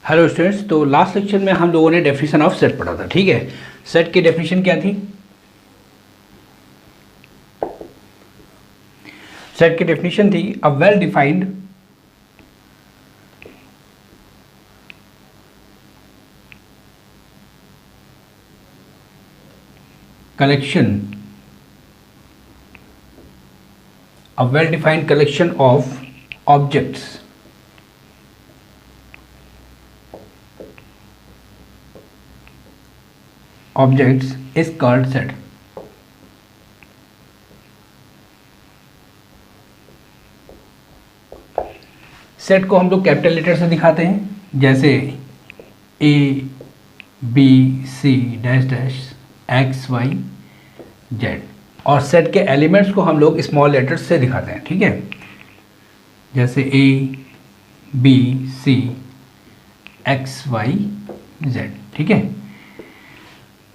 Hello students, तो last lecture में हम लोगों ने डेफिनेशन ऑफ सेट पढ़ा था। ठीक है, सेट की डेफिनेशन क्या थी? सेट की डेफिनेशन थी a well defined collection of objects is called set। Set को हम लोग कैपिटल लेटर से दिखाते हैं, जैसे A B C dash dash X Y Z, और सेट के एलिमेंट्स को हम लोग स्मॉल लेटर्स से दिखाते हैं। ठीक है, जैसे A B C X Y Z. ठीक है,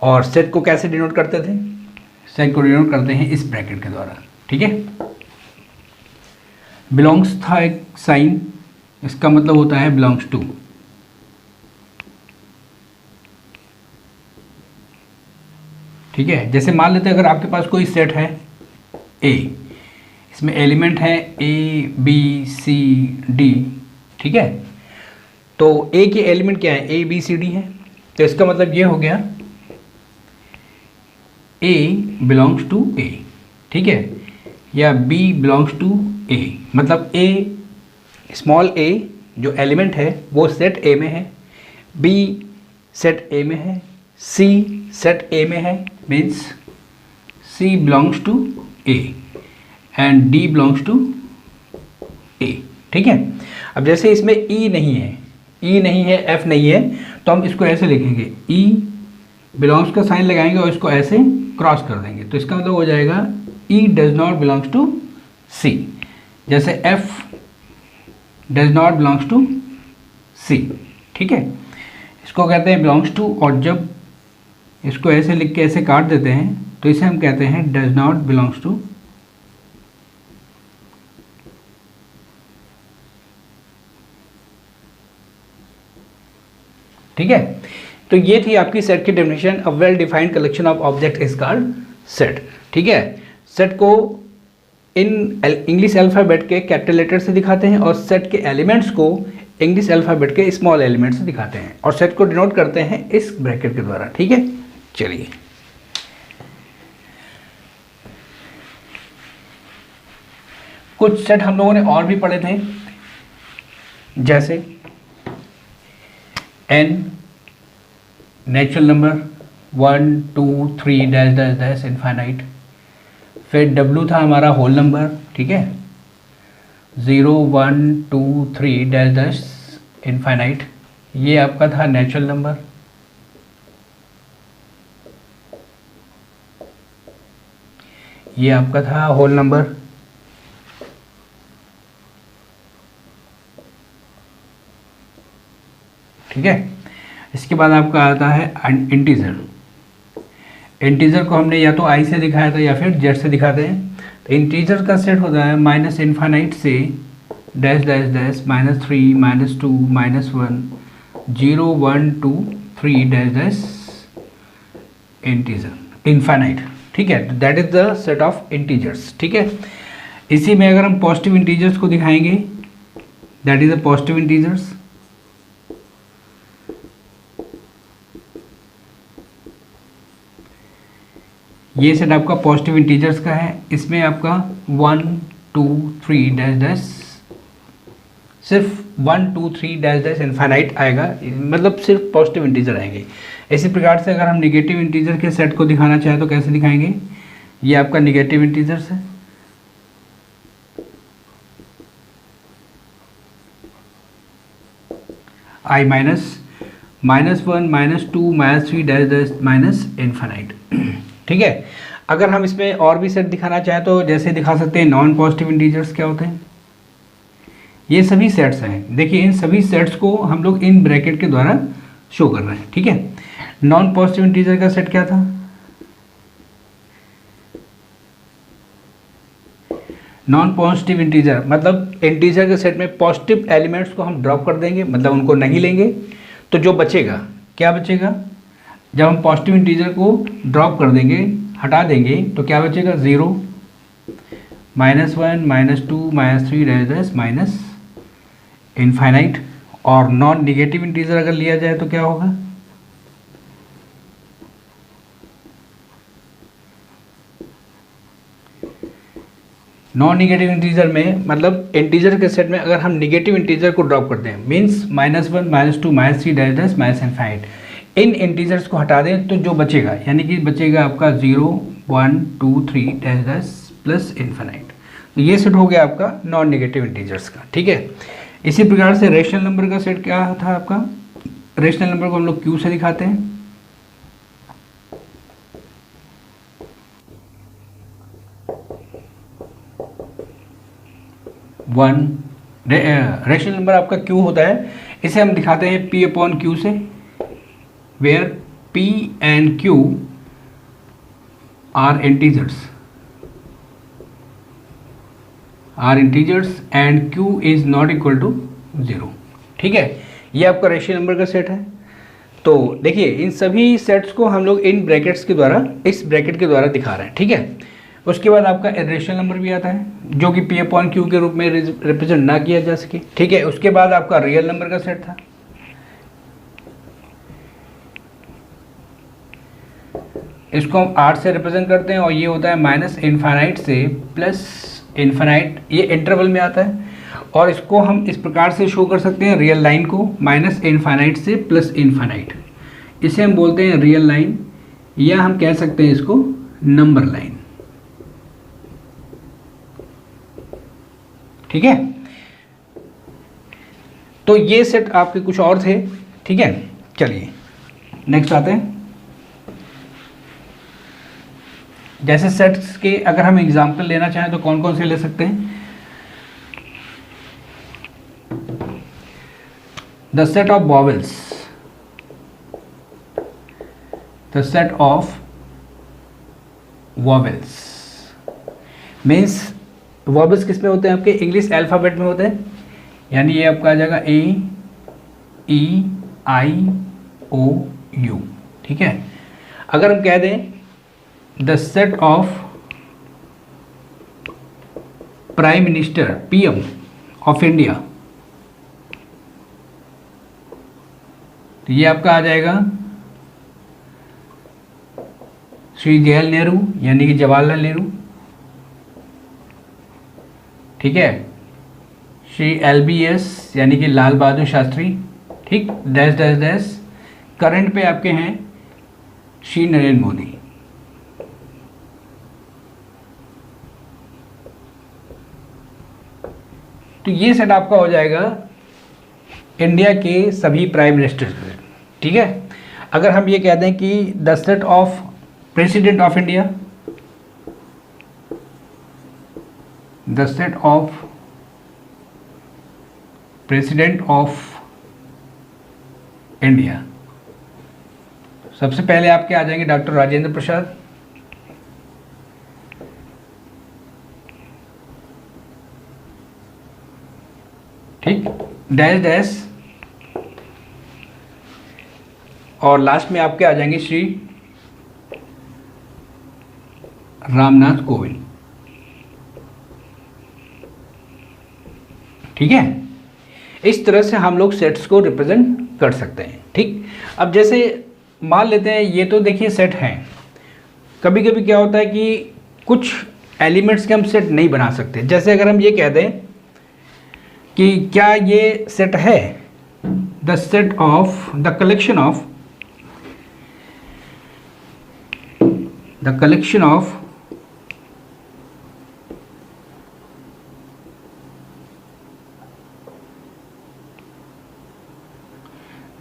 और सेट को कैसे डिनोट करते थे? सेट को डिनोट करते हैं इस ब्रैकेट के द्वारा। ठीक है, बिलोंग्स था एक साइन, इसका मतलब होता है बिलोंग्स टू। ठीक है, जैसे मान लेते हैं अगर आपके पास कोई सेट है ए, इसमें एलिमेंट है ए बी सी डी। ठीक है, तो ए के एलिमेंट क्या है? ए बी सी डी है, तो इसका मतलब ये हो गया ए बिलोंग्स टू ए। ठीक है, या बी बिलोंग्स टू ए, मतलब ए स्मॉल ए जो एलिमेंट है वो सेट ए में है, बी सेट ए में है, सी सेट ए में है, means C belongs to A and D belongs to A. ठीक है, अब जैसे इसमें ई नहीं है, एफ नहीं है, तो हम इसको ऐसे लिखेंगे, ई बिलोंग्स का साइन लगाएंगे और इसको ऐसे क्रॉस कर देंगे, तो इसका मतलब हो जाएगा E does not belongs to C, जैसे F does not belongs to C. ठीक है, इसको कहते हैं बिलोंग्स टू, और जब इसको ऐसे लिख के ऐसे काट देते हैं तो इसे हम कहते हैं डज नॉट बिलोंग्स टू। ठीक है, तो ये थी आपकी सेट की definition. A well defined collection of object is called set. ठीक है, सेट को इन इंग्लिश अल्फ़ाबेट के कैपिटल लेटर से दिखाते हैं और सेट के एलिमेंट्स को इंग्लिश अल्फ़ाबेट के स्मॉल एलिमेंट से दिखाते हैं, और सेट को डिनोट करते हैं इस ब्रैकेट के द्वारा। ठीक है, चलिए कुछ सेट हम लोगों ने और भी पढ़े थे, जैसे N natural number 1 2 3 dash dash dash infinite, फिर डब्लू था हमारा होल नंबर। ठीक है, 0 1 2 3 डैश डैश इनफाइनाइट, ये आपका था नेचुरल नंबर। ये आपका था होल नंबर। ठीक है, इसके बाद आपका आता है इंटीजर। इंटीजर को हमने या तो आई से दिखाया था या फिर जेड से दिखाते हैं। तो इंटीजर का सेट होता है माइनस इनफाइनाइट से dash dash dash -3 -2 -1 0 1 2 3 dash dash integer infinite. ठीक है, तो that is the set of integers. ठीक है, इसी में अगर हम पॉजिटिव इंटीजर्स को दिखाएंगे, that is the positive integers. ये सेट आपका पॉजिटिव इंटीजर्स का है, इसमें आपका 1 2 3 डैश डैश, सिर्फ 1 2 3 डैश डैश इनफाइनाइट आएगा, मतलब सिर्फ पॉजिटिव इंटीजर आएंगे। इसी प्रकार से अगर हम निगेटिव इंटीजर के सेट को दिखाना चाहें तो कैसे दिखाएंगे? ये आपका निगेटिव इंटीजर्स है, I minus -1 -2 -3 dash dash minus infinite. ठीक है, अगर हम इसमें और भी सेट दिखाना चाहें तो जैसे दिखा सकते हैं नॉन पॉजिटिव इंटीजर्स क्या होते हैं। ये सभी सेट्स हैं, देखिए इन सभी सेट्स को हम लोग इन ब्रैकेट के द्वारा शो कर रहे हैं। ठीक है, नॉन पॉजिटिव इंटीजर का सेट क्या था? नॉन पॉजिटिव इंटीजर मतलब इंटीजर के सेट में पॉजिटिव एलिमेंट्स को हम ड्रॉप कर देंगे, मतलब उनको नहीं लेंगे, तो जो बचेगा, क्या बचेगा, जब हम पॉजिटिव इंटीजर को ड्रॉप कर देंगे, हटा देंगे, तो क्या बचेगा, 0, -1, -2, -3 डैश माइनस इनफाइनाइट। और नॉन निगेटिव इंटीजर अगर लिया जाए तो क्या होगा, नॉन निगेटिव इंटीजर में मतलब इंटीजर के सेट में अगर हम निगेटिव इंटीजर को ड्रॉप करते हैं, मीन्स -1, -2, -3 डैश माइनस इनफाइनाइट, इन इंटीजर्स को हटा दें तो जो बचेगा, यानी कि बचेगा आपका 0, 1, 2, 3 डैश प्लस इनफाइनाइट। तो ये सेट हो गया आपका नॉन निगेटिव इंटीजर्स का, ठीक है। इसी प्रकार से रेशनल नंबर का सेट क्या था आपका, रेशनल नंबर को हम लोग Q से दिखाते हैं। रेशनल नंबर आपका Q होता है, इसे हम दिखाते हैं P/Q से, where P and Q are integers and Q is not equal to 0, ठीक है। ये आपका रेशनल नंबर का सेट है। तो देखिए इन सभी सेट्स को हम लोग इन ब्रैकेट्स के द्वारा, इस ब्रैकेट के द्वारा दिखा रहे हैं, ठीक है। उसके बाद आपका इरेशनल नंबर भी आता है, जो कि P/Q के रूप में रिप्रेजेंट ना किया जा सके, ठीक है। उसके बाद आपका रियल नंबर का सेट था, इसको हम 8 से रिप्रेजेंट करते हैं, और ये होता है माइनस इनफाइनाइट से प्लस इनफाइनाइट, ये इंटरवल में आता है। और इसको हम इस प्रकार से शो कर सकते हैं, रियल लाइन को माइनस इनफाइनाइट से प्लस इनफाइनाइट, इसे हम बोलते हैं रियल लाइन, या हम कह सकते हैं इसको नंबर लाइन, ठीक है। तो ये सेट आपके कुछ और थे, ठीक है। चलिए नेक्स्ट आते हैं। जैसे सेट्स के अगर हम एग्जाम्पल लेना चाहें तो कौन कौन से ले सकते हैं, the set of vowels, the set of vowels means vowels किस में होते हैं, आपके इंग्लिश अल्फ़ाबेट में होते हैं, यानी ये आपका आ जाएगा A, E, I, O, U, ठीक है। अगर हम कह दें the set of prime minister PM of India, तो ये आपका आ जाएगा श्री जवाहरलाल नेहरू, यानी कि जवाहरलाल नेहरू, ठीक है। श्री LBS यानी कि लाल बहादुर शास्त्री, ठीक, डैश डैश डैश। करंट पे आपके हैं श्री नरेंद्र मोदी, तो ये सेट आपका हो जाएगा इंडिया के सभी प्राइम मिनिस्टर, ठीक है। अगर हम ये कह दें कि the set of president of India, the set of president of India, सबसे पहले आपके आ जाएंगे डॉक्टर राजेंद्र प्रसाद, ठीक, डैश डैश, और लास्ट में आपके आ जाएंगे श्री रामनाथ कोविंद, ठीक है। इस तरह से हम लोग सेट्स को रिप्रेजेंट कर सकते हैं, ठीक। अब जैसे मान लेते हैं ये तो देखिए सेट हैं, कभी कभी क्या होता है कि कुछ एलिमेंट्स के हम सेट नहीं बना सकते। जैसे अगर हम ये कह दें कि क्या ये सेट है, the set of the collection of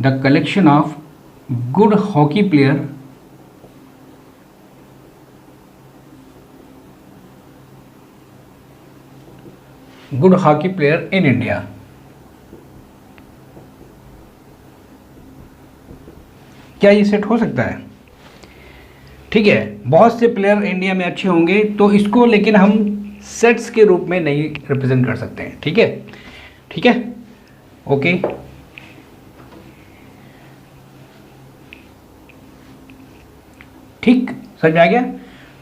the collection of good hockey player in India, क्या ये सेट हो सकता है? ठीक है, बहुत से प्लेयर इंडिया में अच्छे होंगे तो इसको लेकिन हम सेट्स के रूप में नहीं रिप्रेजेंट कर सकते हैं। ठीक है, ठीक है, ओके। ठीक, समझ में आ गया।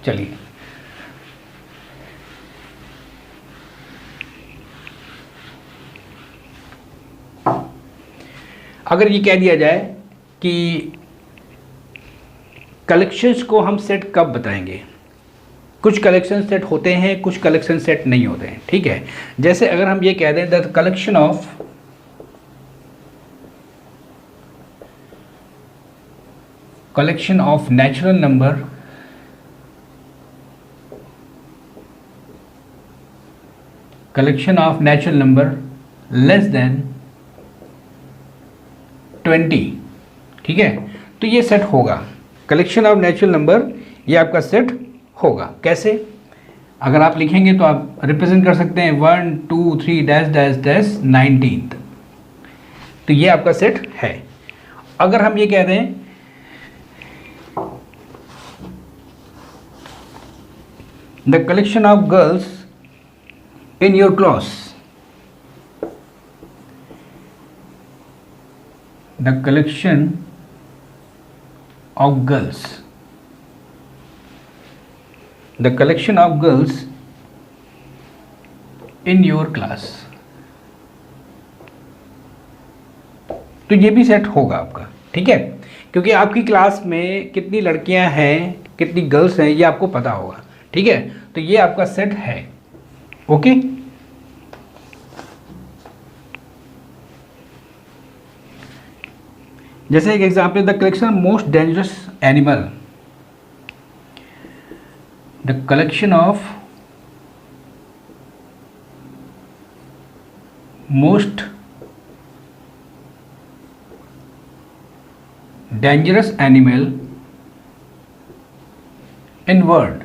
चलिए अगर ये कह दिया जाए कि कलेक्शंस को हम सेट कब बताएंगे, कुछ कलेक्शन सेट होते हैं, कुछ कलेक्शन सेट नहीं होते हैं, ठीक है। जैसे अगर हम ये कह दें the collection of natural number less than 20, ठीक है, तो ये सेट होगा। कलेक्शन ऑफ नेचुरल नंबर ये आपका सेट होगा। कैसे, अगर आप लिखेंगे तो आप रिप्रेजेंट कर सकते हैं 1 2 3 डैश डैश डैश 19, तो ये आपका सेट है। अगर हम ये कह दें the collection of girls in your class, the collection of girls, the collection of girls in your class, तो ये भी सेट होगा आपका, ठीक है, क्योंकि आपकी क्लास में कितनी लड़कियां हैं, कितनी गर्ल्स हैं, ये आपको पता होगा, ठीक है, तो ये आपका सेट है। ओके, जैसे एक example, the collection most dangerous animal, the collection of most dangerous animal in world,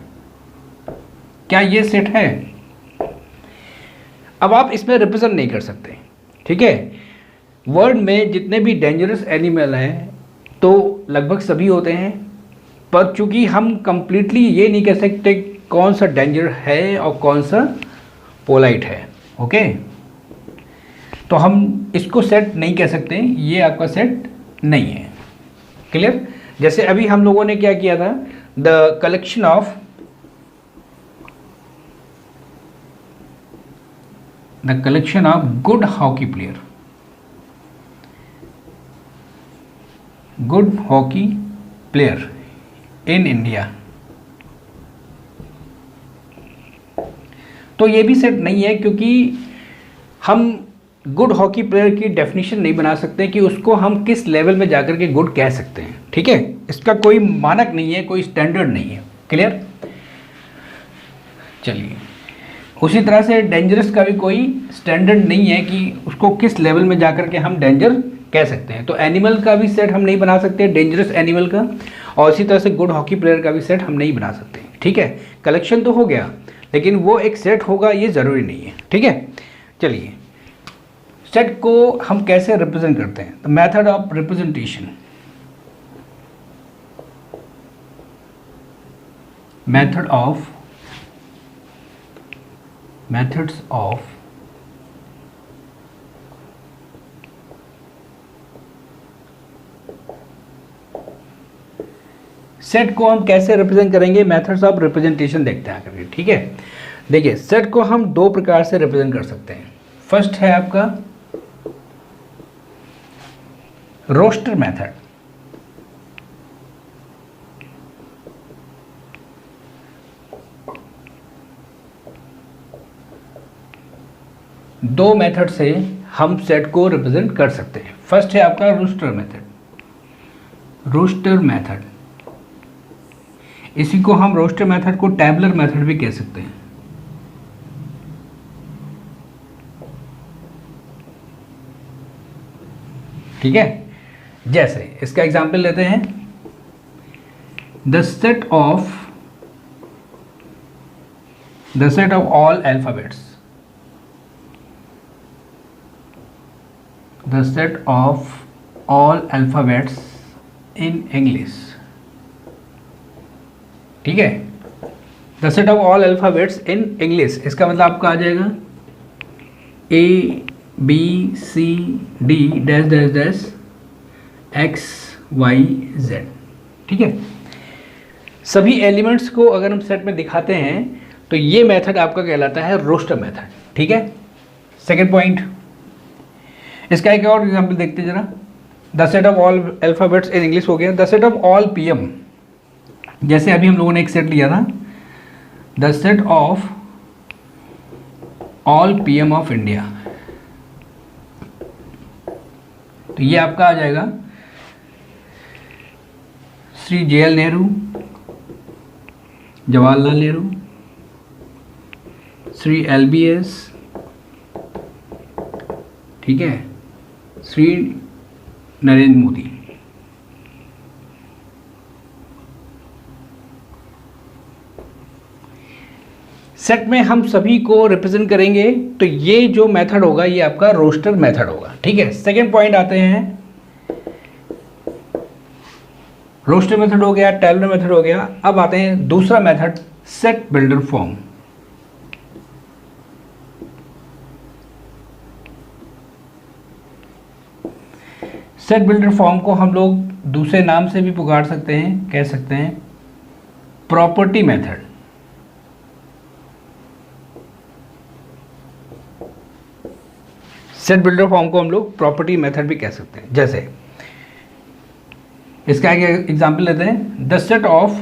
क्या ये सेट है? अब आप इसमें रिप्रेजेंट नहीं कर सकते, ठीक है। वर्ल्ड में जितने भी डेंजरस एनिमल हैं तो लगभग सभी होते हैं, पर चूंकि हम कंप्लीटली ये नहीं कह सकते कौन सा डेंजर है और कौन सा पोलाइट है, ओके, तो हम इसको सेट नहीं कह सकते, ये आपका सेट नहीं है। क्लियर। जैसे अभी हम लोगों ने क्या किया था, the collection of good hockey player in India, तो ये भी सेट नहीं है, क्योंकि हम गुड हॉकी प्लेयर की डेफिनेशन नहीं बना सकते कि उसको हम किस लेवल में जाकर के गुड कह सकते हैं, ठीक है, इसका कोई मानक नहीं है, कोई स्टैंडर्ड नहीं है। क्लियर। चलिए, उसी तरह से डेंजरस का भी कोई स्टैंडर्ड नहीं है कि उसको किस लेवल में जाकर के हम डेंजर कह सकते हैं, तो एनिमल का भी सेट हम नहीं बना सकते, डेंजरस एनिमल का, और इसी तरह से गुड हॉकी प्लेयर का भी सेट हम नहीं बना सकते, ठीक है। कलेक्शन तो हो गया, लेकिन वो एक सेट होगा ये ज़रूरी नहीं है, ठीक है। चलिए, सेट को हम कैसे रिप्रेजेंट करते हैं, the method of representation, methods of set को हम कैसे रिप्रेजेंट करेंगे, मेथड्स ऑफ रिप्रेजेंटेशन देखते हैं आकर, ठीक है। देखिए, सेट को हम दो प्रकार से रिप्रेजेंट कर सकते हैं। फर्स्ट है आपका रोस्टर मेथड, दो मेथड से हम सेट को रिप्रेजेंट कर सकते हैं। फर्स्ट है आपका रोस्टर मेथड, इसी को हम रोस्टर मेथड को टैबुलर मेथड भी कह सकते हैं, ठीक है। जैसे इसका एग्जांपल लेते हैं, the set of all alphabets, the set of all alphabets in English, ठीक है। The set of all alphabets in English, इसका मतलब आपका आ जाएगा ABCD dash dash dash XYZ, ठीक है। सभी एलिमेंट्स को अगर हम सेट में दिखाते हैं तो ये मेथड आपका कहलाता है रोस्टर मेथड, ठीक है। सेकेंड पॉइंट, इसका एक और एग्जाम्पल देखते हैं जरा। The set of all alphabets in English हो गया, the set of all PM, जैसे अभी हम लोगों ने एक सेट लिया था, the set of all PM of India, तो ये आपका आ जाएगा श्री JL नेहरू, जवाहरलाल नेहरू, श्री LBS, ठीक है, श्री नरेंद्र मोदी। सेट में हम सभी को रिप्रेजेंट करेंगे, तो ये जो मेथड होगा ये आपका रोस्टर मेथड होगा, ठीक है। सेकेंड पॉइंट आते हैं, रोस्टर मेथड हो गया, टेबलर मेथड हो गया। अब आते हैं दूसरा method, set builder form. Set builder form को हम लोग दूसरे नाम से भी पुकार सकते हैं, कह सकते हैं property method. Set builder form को हम लोग प्रॉपर्टी मेथड भी कह सकते हैं। जैसे इसका एक एग्जाम्पल लेते हैं, the set of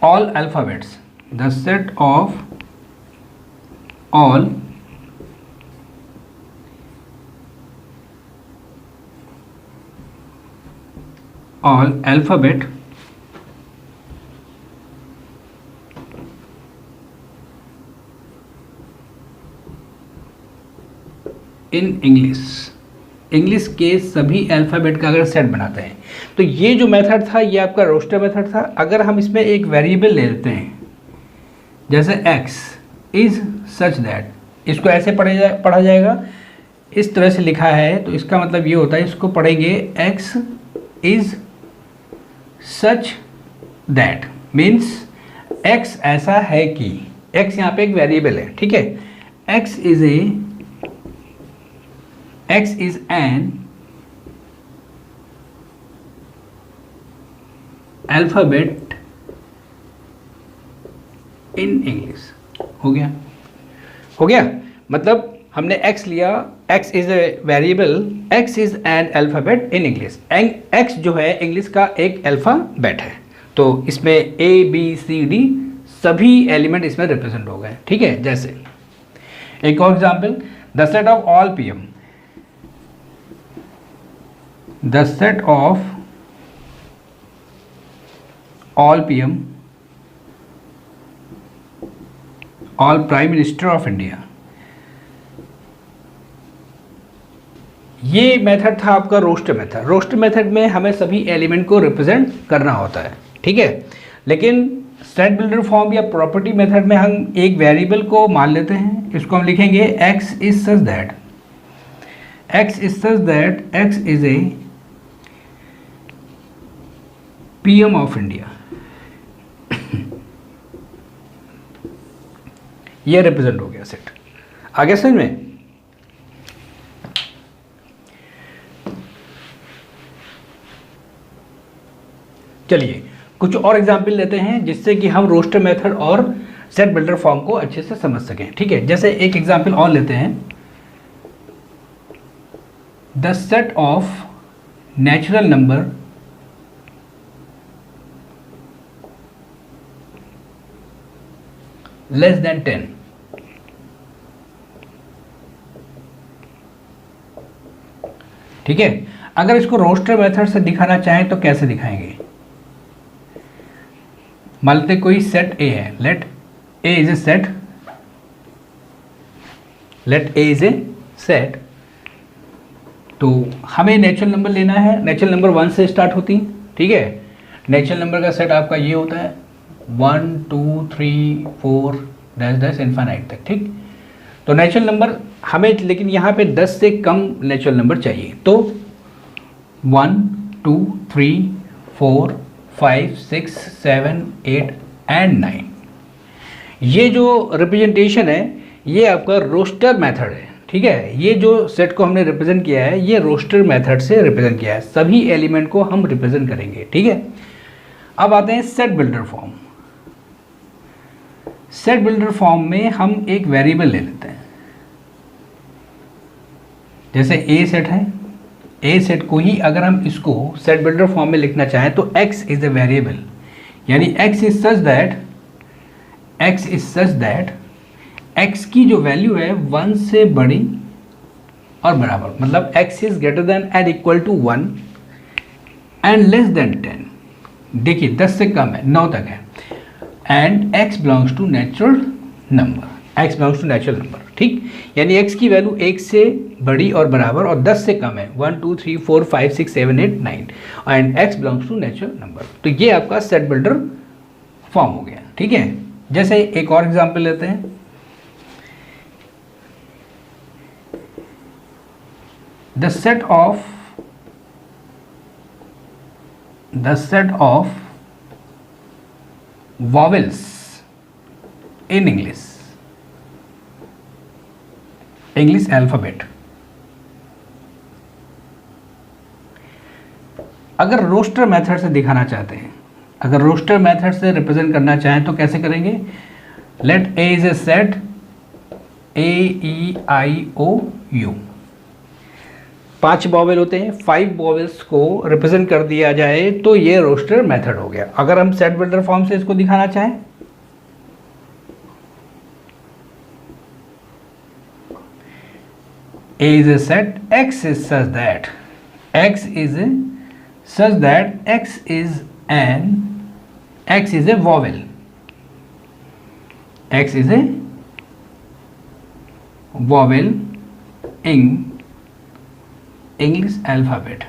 all alphabets, the set of all alphabet in English के सभी अल्फ़ाबेट का अगर सेट बनाते हैं, तो ये जो मेथड था ये आपका रोस्टर मेथड था। अगर हम इसमें एक वेरिएबल ले लेते हैं, जैसे x इज सच दैट, इसको ऐसे पढ़ा जाएगा, इस तरह से लिखा है, तो इसका मतलब ये होता है, इसको पढ़ेंगे x is such that, means x ऐसा है कि, x यहाँ पे एक वेरिएबल है, ठीक है। x is an alphabet in English. हो गया, मतलब हमने x लिया, x is a variable, x is an alphabet in English. x जो है इंग्लिश का एक अल्फ़ाबेट है, तो इसमें A B C D सभी एलिमेंट इसमें रिप्रेजेंट हो गए, ठीक है। जैसे एक और example, the set of all PM, the set of all PM, all prime minister of India. ये मेथड था आपका रोस्टर मेथड। रोस्टर मेथड में हमें सभी एलिमेंट को रिप्रेजेंट करना होता है, ठीक है। लेकिन सेट बिल्डर फॉर्म या प्रॉपर्टी मेथड में हम एक वेरिएबल को मान लेते हैं, इसको हम लिखेंगे x is such that, x is such that x is A PM of India. ये रिप्रेजेंट हो गया सेट। आगे समझ में? चलिए कुछ और एग्जाम्पल लेते हैं जिससे कि हम रोस्टर मेथड और सेट बिल्डर फॉर्म को अच्छे से समझ सकें, ठीक है। जैसे एक एग्जाम्पल और लेते हैं, the set of natural number less than 10, ठीक है। अगर इसको रोस्टर मेथड से दिखाना चाहें तो कैसे दिखाएंगे? मान लेते कोई सेट A है, let A is a set, let A is a set, तो हमें नेचुरल नंबर लेना है। नेचुरल नंबर 1 से स्टार्ट होती, ठीक है। नेचुरल नंबर का सेट आपका ये होता है 1 2 3 4 डैश डैश इनफाइनाइट तक, ठीक। तो नेचुरल नंबर हमें, लेकिन यहाँ पे 10 से कम नेचुरल नंबर चाहिए, तो 1 2 3 4 5 6 7 8 एंड 9। ये जो रिप्रेजेंटेशन है ये आपका रोस्टर मेथड है, ठीक है, ये जो सेट को हमने रिप्रेजेंट किया है ये रोस्टर मेथड से रिप्रेजेंट किया है, सभी एलिमेंट को हम रिप्रेजेंट करेंगे। ठीक है, अब आते हैं set builder form. Set builder form में हम एक वेरिएबल ले लेते हैं, जैसे ए सेट है, ए सेट को ही अगर हम इसको सेट बिल्डर फॉर्म में लिखना चाहें तो x इज अ वेरिएबल, यानी x is such that x की जो वैल्यू है 1 से बड़ी और बराबर, मतलब x is greater than and equal to 1 and less than 10। देखिए 10 से कम है, 9 तक है, and x belongs to natural number. ठीक, यानी x की वैल्यू 1 से बड़ी और बराबर और 10 से कम है, 1 2 3 4 5 6 7 8 9 and x belongs to natural number. तो ये आपका सेट बिल्डर फॉर्म हो गया। ठीक है, जैसे एक और एग्जांपल लेते हैं, the set of vowels in English alphabet। अगर रोस्टर मेथड से दिखाना चाहते हैं, अगर रोस्टर मेथड से रिप्रेजेंट करना चाहें तो कैसे करेंगे? Let A is a set AEIOU, 5 vowel होते हैं, 5 वॉवेल्स को रिप्रेजेंट कर दिया जाए तो ये रोस्टर मेथड हो गया। अगर हम सेट बिल्डर फॉर्म से इसको दिखाना चाहें, A is a set, X is such that X is a vowel, X is a vowel in English alphabet।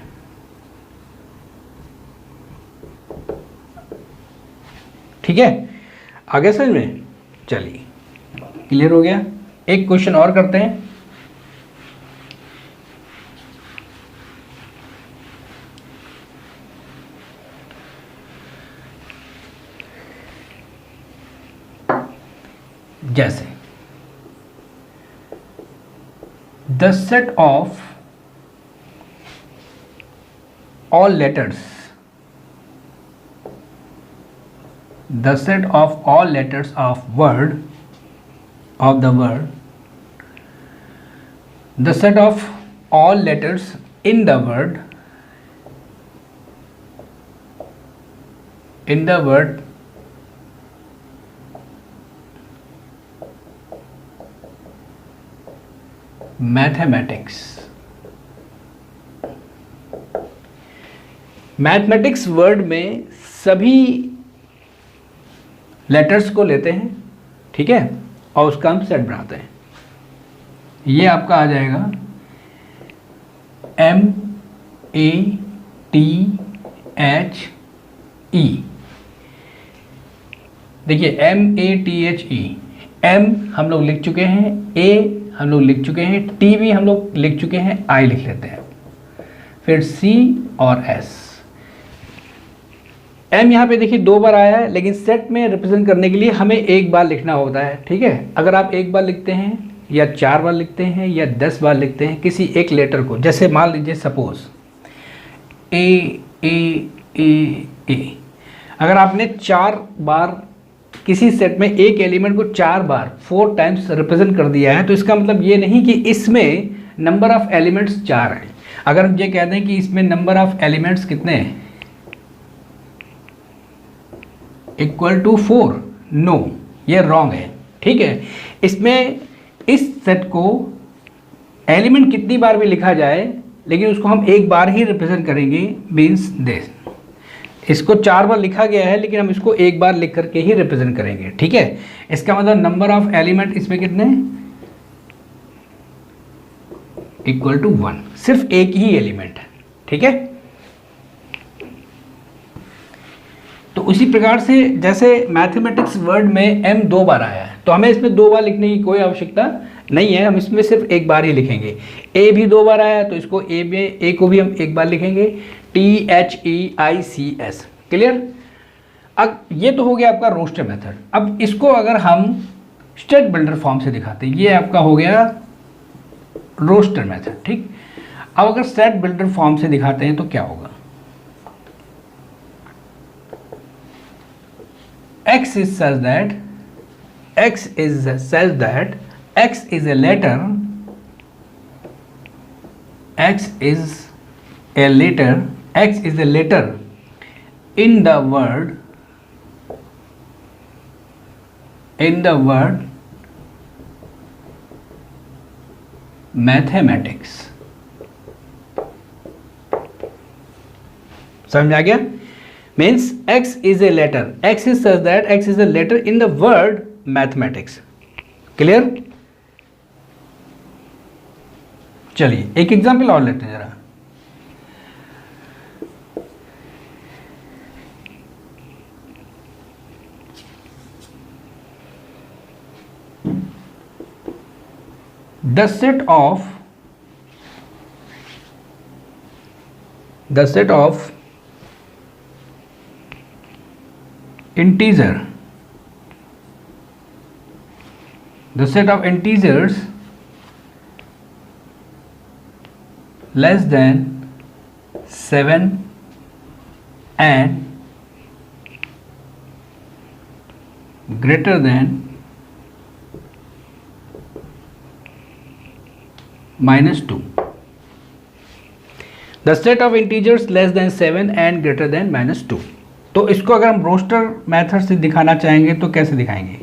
ठीक है, आगे समझ में? चलिए, क्लियर हो गया। एक क्वेश्चन और करते हैं। जैसे the set of all letters of word of the word, the set of all letters in the word mathematics word में सभी लेटर्स को लेते हैं, ठीक है, और उसका हम सेट बनाते हैं। ये आपका आ जाएगा MATHE। देखिए MATHE, M हम लोग लिख चुके हैं, A हम लोग लिख चुके हैं, T भी हम लोग लिख चुके हैं, I लिख लेते हैं, फिर C और S। M यहाँ पे देखिए 2 बार आया है, लेकिन सेट में रिप्रेजेंट करने के लिए हमें 1 बार लिखना होता है। ठीक है, अगर आप 1 बार लिखते हैं या 4 बार लिखते हैं या 10 बार लिखते हैं किसी एक लेटर को, जैसे मान लीजिए सपोज A, अगर आपने 4 बार किसी सेट में एक एलिमेंट को 4 बार 4 टाइम्स रिप्रेजेंट कर दिया है, तो इसका मतलब ये नहीं कि इसमें नंबर ऑफ एलिमेंट्स 4 हैं। अगर हम ये कहते हैं कि इसमें नंबर ऑफ एलिमेंट्स कितने हैं, इक्वल टू 4, नो, ये रॉन्ग है। ठीक है, इसमें इस सेट को एलिमेंट कितनी बार भी लिखा जाए, लेकिन उसको हम 1 बार ही रिप्रेजेंट करेंगे, मीन्स दिस। इसको 4 बार लिखा गया है, लेकिन हम इसको 1 बार लिख करके ही रिप्रेजेंट करेंगे। ठीक है, इसका मतलब नंबर ऑफ एलिमेंट इसमें कितने, इक्वल टू 1, सिर्फ एक ही एलिमेंट है। ठीक है, तो उसी प्रकार से जैसे मैथमेटिक्स वर्ड में M 2 बार आया है, तो हमें इसमें 2 बार लिखने की कोई आवश्यकता नहीं है, हम इसमें सिर्फ 1 बार ही लिखेंगे। A भी 2 बार आया है, तो इसको A को भी हम 1 बार लिखेंगे, THEICS। क्लियर? अब ये तो हो गया आपका रोस्टर मेथड। अब इसको अगर हम स्टेट बिल्डर फॉर्म से दिखाते हैं, ये आपका हो गया रोस्टर मेथड, ठीक। अब अगर सेट बिल्डर फॉर्म से दिखाते हैं तो क्या होगा? x is such that x is a letter, x is a letter in the word mathematics. समझ आ गया? Means x is a letter, x is such that x is a letter in the word mathematics. Clear? चलिए एक example और लेते हैं जरा। The set of integers less than 7 and greater than -2. The set of integers less than 7 and greater than -2. तो इसको अगर हम रोस्टर मेथड से दिखाना चाहेंगे तो कैसे दिखाएंगे?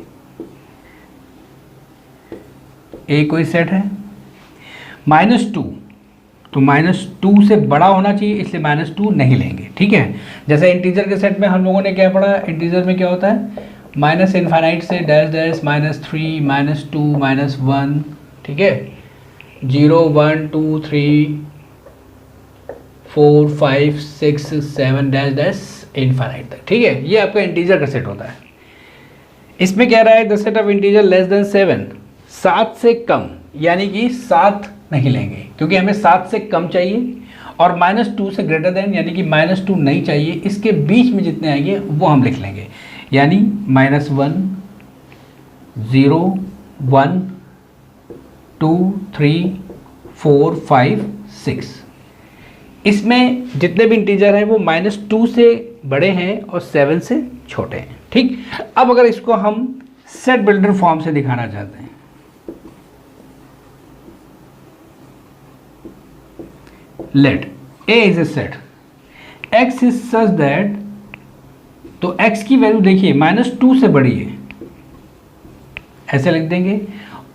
ए कोई सेट है, -2, तो -2 से बड़ा होना चाहिए, इसलिए -2 नहीं लेंगे, ठीक है। जैसे इंटीजर के सेट में हम लोगों ने क्या पढ़ा, इंटीजर में क्या होता है, माइनस इनफाइनाइट से डैश डैश -3 -2 -1, ठीक है, 0 1 2 3 4 5 6 7 डैश डैश इनफाइनाइट तक, ठीक है। ये आपका इंटीजर का सेट होता है। इसमें कह रहा है the set of integer less than 7, 7 से कम, यानी कि 7 नहीं लेंगे क्योंकि हमें 7 से कम चाहिए, और -2 से ग्रेटर देन यानी कि -2 नहीं चाहिए। इसके बीच में जितने आएंगे वो हम लिख लेंगे, यानी -1 0 1 2 3 4 5 6। इसमें जितने भी इंटीजर हैं वो -2 से बड़े हैं और 7 से छोटे हैं, ठीक। अब अगर इसको हम सेट बिल्डर फॉर्म से दिखाना चाहते हैं, let A is a set, x is such that, तो x की वैल्यू देखिए -2 से बड़ी है, ऐसे लिख देंगे,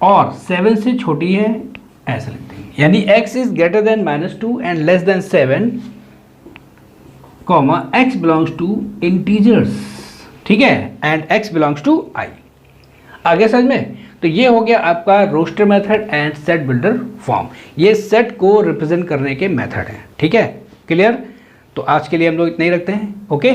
और 7 से छोटी है, ऐसे लिख देंगे। यानी x is greater than -2 and less than 7, comma x belongs to integers, ठीक है, and x belongs to I। आगे समझ में? तो ये हो गया आपका roster method and set builder form. ये सेट को रिप्रेजेंट करने के मेथड हैं, ठीक है, क्लियर। तो आज के लिए हम लोग इतना ही रखते हैं, ओके।